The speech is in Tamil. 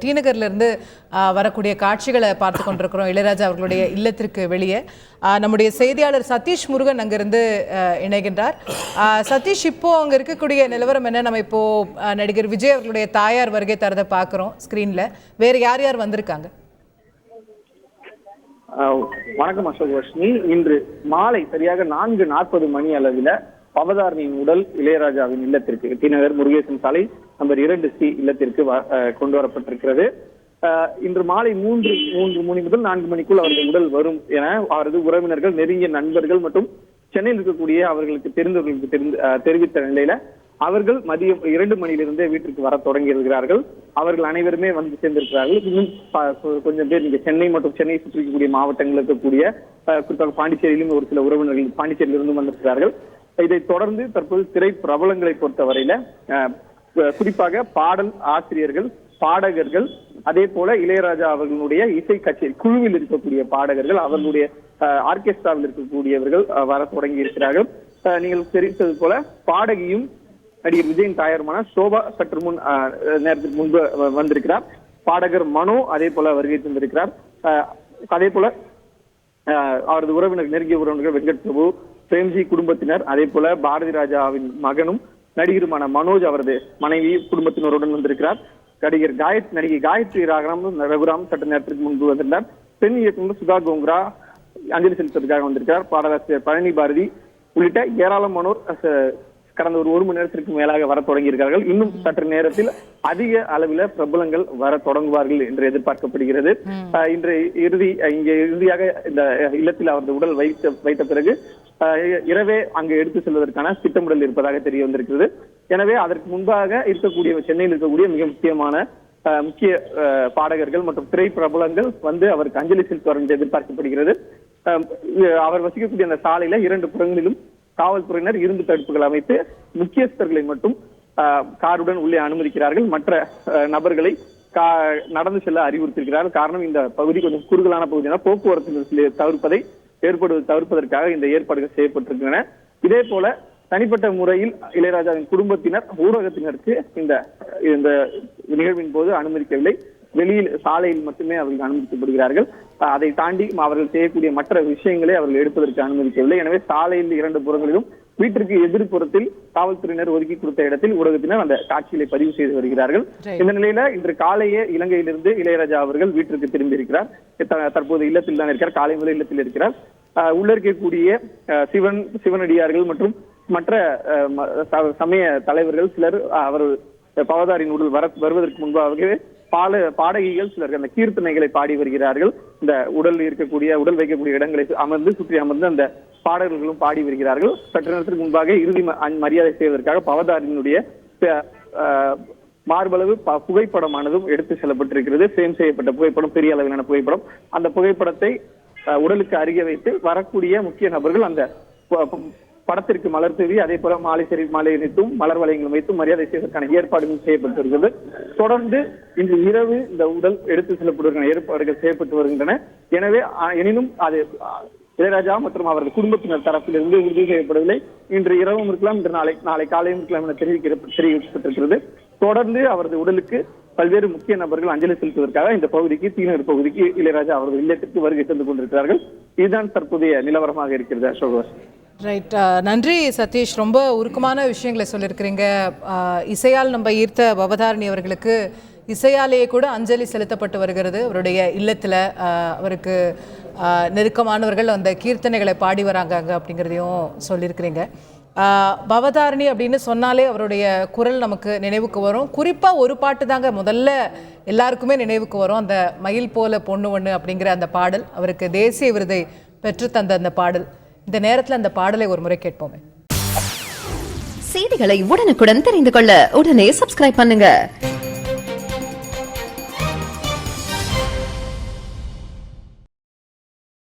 டிநகர்ல இருந்து வரக்கூடிய காட்சிகளை பார்த்து கொண்டிருக்கிறோம். இளையராஜா அவர்களுடைய இல்லத்திற்கு வெளியே நம்முடைய செய்தியாளர் சதீஷ் முருகன் அங்கிருந்து இணைகின்றார். சதீஷ், இப்போ அங்க இருக்கக்கூடிய நிலவரம் என்ன? நம்ம இப்போ நடிகர் விஜய் அவர்களுடைய தாயார் வருகை தரதை பார்க்கிறோம் ஸ்கிரீன்ல. வேற யார் யார் வந்திருக்காங்க? வணக்கம் அசோகவர்ஷினி. இன்று மாலை சரியாக 4:40 மணி அளவில் பவதாரணியின் உடல் இளையராஜாவின் இல்லத்திற்கு டிநகர் முருகேசன் சாலை நம்பர் 2C இல்லத்திற்கு கொண்டு வரப்பட்டிருக்கிறது. இன்று மாலை 3 மணி முதல் 4 மணிக்குள் அவரது உடல் வரும் என அவரது உறவினர்கள், நெருங்கிய நண்பர்கள் மற்றும் சென்னையில் இருக்கக்கூடிய அவர்களுக்கு தெரிந்தவர்களுக்கு தெரிவித்த நிலையில அவர்கள் மதியம் 2 மணியிலிருந்தே வீட்டிற்கு வர தொடங்கி இருக்கிறார்கள். அவர்கள் அனைவருமே வந்து சேர்ந்திருக்கிறார்கள். இன்னும் கொஞ்சம் பேர் இங்க சென்னை மற்றும் சென்னை சுற்றி இருக்கக்கூடிய மாவட்டங்கள் இருக்கக்கூடிய குறிப்பாக பாண்டிச்சேரியிலும் ஒரு சில உறவினர்கள் பாண்டிச்சேரியிலிருந்து வந்திருக்கிறார்கள். இதைத் தொடர்ந்து தற்போது திரை பிரபலங்களை பொறுத்தவரையில குறிப்பாக பாடல் ஆசிரியர்கள், பாடகர்கள், அதே போல இளையராஜா அவர்களுடைய இசை கச்சேரி குழுவில் இருக்கக்கூடிய பாடகர்கள், அவர்களுடைய ஆர்கெஸ்ட்ராவில் இருக்கக்கூடியவர்கள் வர தொடங்கி இருக்கிறார்கள். நீங்கள் தெரிவித்தது போல பாடகியும் நடிகர் விஜயின் தாயாருமான சோபா சற்று நேரத்துக்கு முன்பு வந்திருக்கிறார். பாடகர் மனோ அதே போல வருகை தந்திருக்கிறார். அதே போல அவரது உறவினர், நெருங்கிய உறவினர்கள் வெங்கட் பிரபு, பிரேம்ஜி குடும்பத்தினர், அதே போல பாரதி ராஜாவின் மகனும் நடிகருமான மனோஜ் அவரது மனைவி குடும்பத்தினருடன் வந்திருக்கிறார். நடிகை காயத்ரி ரகுராம் சற்று நேரத்திற்கு முன்பு வந்திருந்தார். பெண் இயக்குநர் சுதா கோங்கரா அஞ்சலி செலுத்துவதற்காக வந்திருக்கிறார். பாடலாசிரியர் பழனி பாரதி உள்ளிட்ட ஏராளமானோர் கடந்த ஒரு மணி நேரத்திற்கு மேலாக வர தொடங்கி இருக்கிறார்கள். இன்னும் சற்று நேரத்தில் அதிக அளவில் பிரபலங்கள் வர தொடங்குவார்கள் என்று எதிர்பார்க்கப்படுகிறது. இன்று இறுதியாக இந்த இல்லத்தில் அவரது உடல் வைத்த பிறகு இரவே அங்கு எடுத்து செல்வதற்கான திட்டமிடல் இருப்பதாக தெரிய வந்திருக்கிறது. எனவே அதற்கு முன்பாக இருக்கக்கூடிய சென்னையில் இருக்கக்கூடிய மிக முக்கிய பாடகர்கள் மற்றும் திரை பிரபலங்கள் வந்து அவருக்கு அஞ்சலி செலுத்துவார் என்று எதிர்பார்க்கப்படுகிறது. அவர் வசிக்கக்கூடிய அந்த சாலையில 2 புறங்களிலும் காவல்துறையினர் இரும்பு தடுப்புகள் அமைத்து முக்கியஸ்தர்களை மட்டும் காருடன் உள்ளே அனுமதிக்கிறார்கள். மற்ற நபர்களை நடந்து செல்ல அறிவுறுத்திருக்கிறார்கள். காரணம், இந்த பகுதி கொஞ்சம் குறுகலான பகுதியான போக்குவரத்து தவிர்ப்பதற்காக இந்த ஏற்பாடுகள் செய்யப்பட்டிருக்கின்றன. இதே போல தனிப்பட்ட முறையில் இளையராஜாவின் குடும்பத்தினர், ஊடகத்தினருக்கு இந்த நிகழ்வின் போது அனுமதிக்கவில்லை. வெளியில் சாலையில் மட்டுமே அவர்கள் அனுமதிக்கப்படுகிறார்கள். அதை தாண்டி அவர்கள் செய்யக்கூடிய மற்ற விஷயங்களை அவர்கள் எடுப்பதற்கு அனுமதிக்கவில்லை. எனவே சாலையில் 2 புறங்களிலும் வீட்டிற்கு எதிர்ப்புறத்தில் காவல்துறையினர் ஒதுக்கி கொடுத்த இடத்தில் ஊடகத்தினர் அந்த காட்சிகளை பதிவு செய்து வருகிறார்கள். இந்த நிலையில இன்று காலையே இலங்கையிலிருந்து இளையராஜா அவர்கள் வீட்டிற்கு திரும்பி இருக்கிறார். தற்போது இல்லத்தில் தான் இருக்கிறார். காலை முதல் இல்லத்தில் இருக்கிறார். உள்ள இருக்கக்கூடிய சிவனடியார்கள் மற்றும் மற்ற சமய தலைவர்கள் சிலர் அவர் பவதாரின் உடல் வருவதற்கு முன்பாகவே பாடகிகள் சிலர் அந்த கீர்த்தனைகளை பாடி வருகிறார்கள். இந்த உடல் வைக்கக்கூடிய இடங்களை சுற்றி அமர்ந்து அந்த பாடல்களும் பாடி வருகிறார்கள். சற்று நேரத்திற்கு முன்பாக இறுதி மரியாதை செய்வதற்காக பவதாரினுடைய மார்பளவு புகைப்படமானதும் எடுத்து செல்லப்பட்டிருக்கிறது. ஃப்ரேம் செய்யப்பட்ட புகைப்படம், பெரிய அளவிலான புகைப்படம். அந்த புகைப்படத்தை உடலுக்கு அருகே வைத்து வரக்கூடிய முக்கிய நபர்கள் அந்த படத்திற்கு மலர் தூவி, அதே போல மாலை வைத்தும் மலர் வளையங்களும் வைத்தும் மரியாதை செய்வதற்கான ஏற்பாடுகள் செய்யப்பட்டிருக்கிறது. தொடர்ந்து இன்று இரவு இந்த உடல் எடுத்து செல்லப்படுவதற்கான ஏற்பாடுகள் செய்யப்பட்டு வருகின்றன. எனவே எனினும் அது இளையராஜா மற்றும் அவரது குடும்பத்தினர் தரப்பிலிருந்து உறுதி செய்யப்படவில்லை. இன்று இரவும் இருக்கலாம், இன்று நாளை காலையும் இருக்கலாம் என தெரிவிக்கப்பட்டிருக்கிறது. தொடர்ந்து அவரது உடலுக்கு பல்வேறு முக்கிய நபர்கள் அஞ்சலி செலுத்துவதற்காக இந்த டிநகர் பகுதிக்கு இளையராஜா அவரது இல்லத்திற்கு வருகை தந்து கொண்டிருக்கிறார்கள். இதுதான் தற்போதைய நிலவரமாக இருக்கிறது. அசோகர். ரைட், நன்றி சதீஷ். ரொம்ப உருக்கமான விஷயங்களை சொல்லியிருக்கிறீங்க. இசையால் நம்ம ஈர்த்த பவதாரணி அவர்களுக்கு இசையாலேயே கூட அஞ்சலி செலுத்தப்பட்டு வருகிறது. அவருடைய இல்லத்தில் அவருக்கு நெருக்கமானவர்கள் அந்த கீர்த்தனைகளை பாடி வராங்க அப்படிங்கிறதையும் சொல்லியிருக்கிறீங்க. பவதாரணி அப்படின்னு சொன்னாலே அவருடைய குரல் நமக்கு நினைவுக்கு வரும். குறிப்பாக ஒரு பாட்டு தாங்க முதல்ல எல்லாருக்குமே நினைவுக்கு வரும், அந்த மயில் போல பொண்ணு ஒன்று அப்படிங்கிற அந்த பாடல். அவருக்கு தேசிய விருதை பெற்று தந்த அந்த பாடல். இந்த நேரத்தில் அந்த பாடலை ஒரு முறை கேட்போமே. செய்திகளை உடனுக்குடன் தெரிந்து கொள்ள உடனே சப்ஸ்கிரைப் பண்ணுங்க.